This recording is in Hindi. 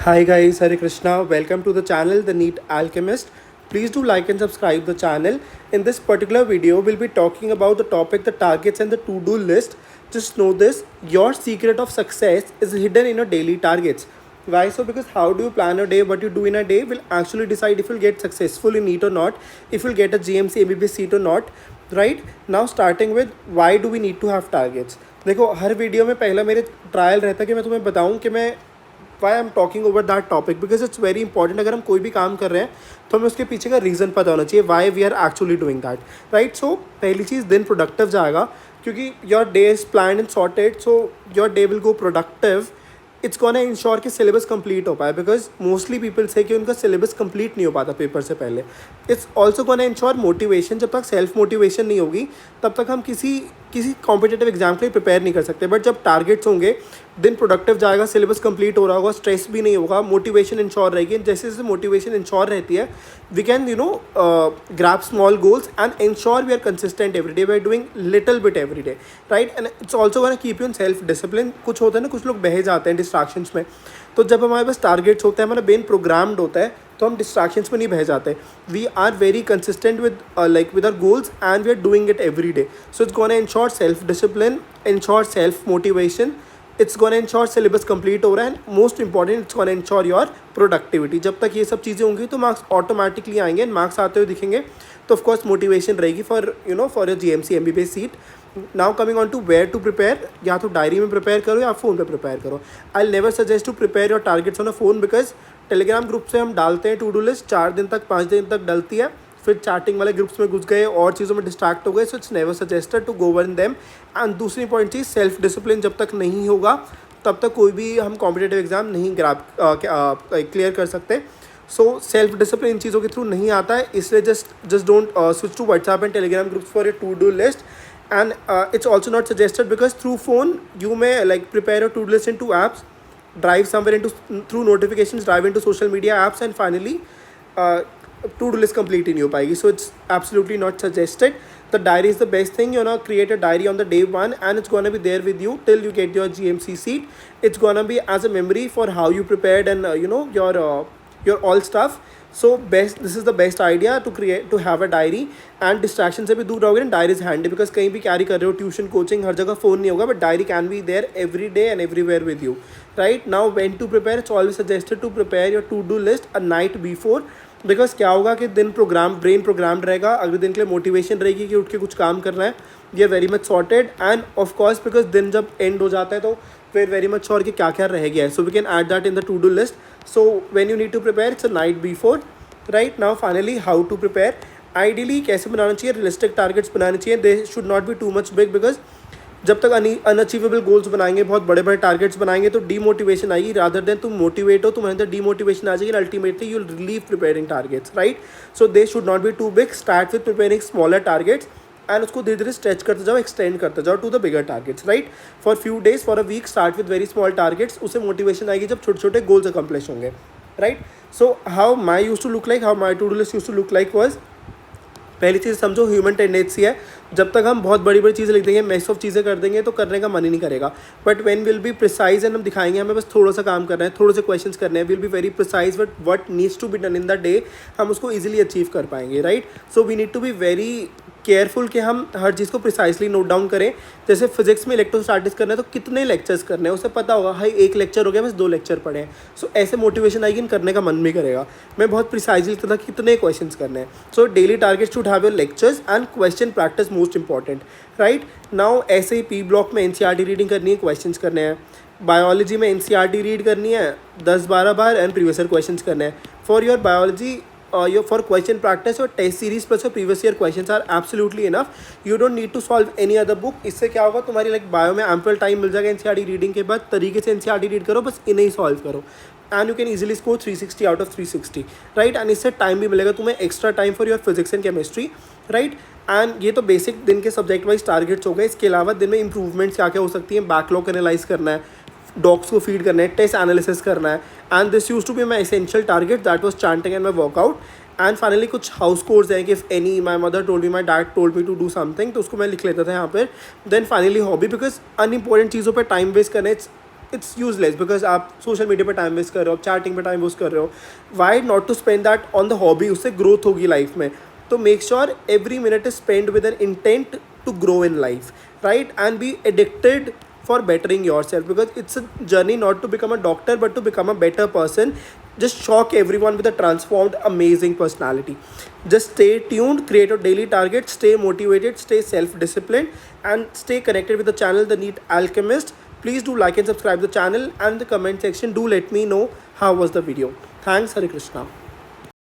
Hi guys, Hare Krishna. Welcome to the channel, The Neat Alchemist. Please do like and subscribe the channel. In this particular video, we'll be talking about the topic, the targets and the to-do list. Just know this, your secret of success is hidden in your daily targets. Why so? Because how do you plan a day, what you do in a day will actually decide if you'll get successful in it or not, if you'll get a GMC MBBS seat or not, right? Now starting with why do we need to have targets? देखो हर वीडियो में पहला मेरे ट्रायल रहता है कि मैं तुम्हें बताऊं कि मैं why I am talking over that topic because it's very important. अगर हम कोई भी काम कर रहे हैं तो हमें उसके पीछे का रीज़न पता होना चाहिए why we are actually doing that, right. So पहली चीज़, दिन प्रोडक्टिव जाएगा क्योंकि your day is plan and sorted, so your day will go productive. It's gonna ensure कि सिलेबस कंप्लीट हो पाए बिकॉज मोस्टली पीपल से कि उनका सिलेबस कंप्लीट नहीं हो पाता पेपर से पहले। It's also gonna ensure motivation. जब तक सेल्फ मोटिवेशन नहीं होगी तब तक हम किसी कॉम्पिटेटिव एग्जाम के लिए प्रिपेयर नहीं कर सकते। बट जब टारगेट्स होंगे, दिन प्रोडक्टिव जाएगा, सिलेबस कंप्लीट हो रहा होगा, स्ट्रेस भी नहीं होगा, मोटिवेशन इंश्योर रहेगी। जैसे जैसे मोटिवेशन इंश्योर रहती है we can grab small goals and ensure we are consistent every day, we are doing little bit every day, right. And it's also gonna keep you in self discipline. कुछ होता है ना, कुछ लोग बह जाते हैं डिस्ट्रैक्शंस में, तो जब हमारे पास टारगेट्स होते हैं, हमारा ब्रेन प्रोग्राम्ड होता है, तो हम डिस्ट्रैक्शंस में नहीं बह जाते। We are very consistent with our goals and we are doing it every day. So it's gonna ensure self discipline, ensure self motivation, it's gonna ensure syllabus complete हो रहा है, and most important it's gonna ensure your productivity. जब तक ये सब चीज़ें होंगी तो मार्क्स ऑटोमेटिकली आएंगे, मार्क्स आते हुए दिखेंगे तो ऑफकोर्स मोटिवेशन रहेगी for for your GMC MBBS सीट। Now coming on to where to prepare, या तो डायरी में प्रिपेयर करो या फ़ोन पे प्रिपेयर करो। I never suggest to prepare your targets on a phone because Telegram group से हम डालते हैं टू डू लिस्ट, 4 दिन तक 5 दिन तक डलती है, फिर चैटिंग वाले ग्रुप्स में घुस गए और चीज़ों में डिस्ट्रैक्ट हो गए। So it's never suggested to go in them. And दूसरी पॉइंट चीज़, सेल्फ डिसिप्लिन जब तक नहीं होगा तब तक कोई भी हम कॉम्पिटेटिव एग्जाम नहीं क्लियर कर सकते। सो सेल्फ डिसिप्लिन इन चीज़ों के थ्रू नहीं आता है, इसलिए just don't switch to WhatsApp and Telegram groups for a to do list. And it's also not suggested because through phone you may prepare a to-do list in 2 apps, drive somewhere into through notifications, drive into social media apps, and finally to-do list complete नहीं हो पाएगी. So it's absolutely not suggested. The diary is the best thing. Create a diary on the day one and it's gonna be there with you till you get your GMC seat. It's gonna be as a memory for how you prepared and your all stuff. So best, this is the best idea to have a diary. And distraction से भी दूर रहोगे ना, डायरी इज़ हैंडी बिकॉज कहीं भी कैरी कर रहे हो, ट्यूशन, कोचिंग, हर जगह फ़ोन नहीं होगा, but diary can be there every day and everywhere with you, right. Now when to prepare, it's always suggested to prepare your to do list a night before because क्या होगा कि दिन ब्रेन प्रोग्राम्ड रहेगा, अगले दिन के लिए मोटिवेशन रहेगी कि उठ के कुछ काम करना है, we are very much sorted. And of course because दिन जब एंड हो जाता है तो we are very much sure कि क्या क्या रह गया है, so we can add that in the to do list. So when you need to prepare, it's a night before, right? Now finally how to prepare. Ideally कैसे बनाना चाहिए, realistic targets बनाने चाहिए, they should not be too much big because जब तक अनअचीवेबल गोल्स बनाएंगे, बहुत बड़े बड़े टारगेट्स बनाएंगे तो डीमोटिवेशन आएगी, रादर देन तुम मोटिवेट हो, तुम्हारे अंदर डीमोटिवेशन आ जाएगी, ultimately you will leave preparing targets, right. So they should not be too big, start with preparing smaller targets and उसको धीरे धीरे स्ट्रेच करते जाओ, एक्सटेंड करते जाओ to the bigger targets, right. For few days, for a week start with very small targets, उससे मोटिवेशन आएगी जब छोटे छोटे गोल्स अकम्प्लिश होंगे, right. So how my use to look like, how my to do list use to look like was, पहली चीज़ समझो ह्यूमन टेंडेंसी है, जब तक हम बहुत बड़ी बड़ी चीज़ें लिख देंगे, मैस ऑफ चीज़ें कर देंगे तो करने का मन ही नहीं करेगा। But when will be precise and हम दिखाएंगे हमें बस थोड़ा सा काम करना है, थोड़े से क्वेश्चंस करने हैं, will be very precise but what needs to be done in the day, हम उसको ईजिली अचीव कर पाएंगे, right. So we need to be very careful कि हम हर चीज़ को प्रिसाइसली नोट डाउन करें। जैसे फिजिक्स में इलेक्ट्रोस्टैटिक्स करना है तो कितने लेक्चर्स करने हैं उसे पता होगा, हाई 1 लेक्चर हो गया, बस 2 लेक्चर पढ़े हैं। सो ऐसे मोटिवेशन आएगी, करने का मन भी करेगा। मैं बहुत प्रिसाइजली लिखता था कितने क्वेश्चंस करने हैं। So daily target should have your lectures and question practice most important, right. Now ऐसे ही पी ब्लॉक में NCERT रीडिंग करनी है, क्वेश्चंस करने हैं। बायोलॉजी में NCERT रीड करनी है 10-12 बार एंड प्रीवियस ईयर क्वेश्चंस करने हैं। For your biology your for question practice or test series plus your previous year questions are absolutely enough. You don't need to solve any other book. इससे क्या होगा, तुम्हारी बायो में ample टाइम मिल जाएगा NCERT रीडिंग के बाद, तरीके से NCERT रीड करो, बस इन्हें ही सॉल्व करो and you can easily score 360 out of 360, right. And इससे टाइम भी मिलेगा तुम्हें, extra time for your physics and chemistry, right. And ये तो बेसिक दिन के सब्जेक्ट वाइज टारगेट्स हो गए। इसके अलावा दिन में इंप्रूवमेंट्स क्या क्या हो सकती हैं, बैकलॉग एनालाइज करना है, डॉग्स को फीड करना है, टेस्ट एनालिसिस करना है, and this use to be my essential target, that was chanting and my workout. And finally कुछ हाउस कोर्स हैं कि if any my mother told me, my dad told me to do something, तो उसको मैं लिख लेता था यहाँ पर। Then finally hobby, because unimportant चीज़ों पर टाइम वेस्ट करना, इट्स it's useless because आप social media पे time waste कर रहे हो, आप chatting पे time waste कर रहे हो. Why not to spend that on the hobby? उससे growth होगी life में. तो make sure every minute is spent with an intent to grow in life, right? And be addicted for bettering yourself, because it's a journey not to become a doctor but to become a better person. Just shock everyone with a transformed amazing personality. Just stay tuned, create your daily target, stay motivated, stay self disciplined, and stay connected with the channel The Neat Alchemist. Please do like and subscribe the channel, and in the comment section do let me know how was the video. Thanks. Hare Krishna.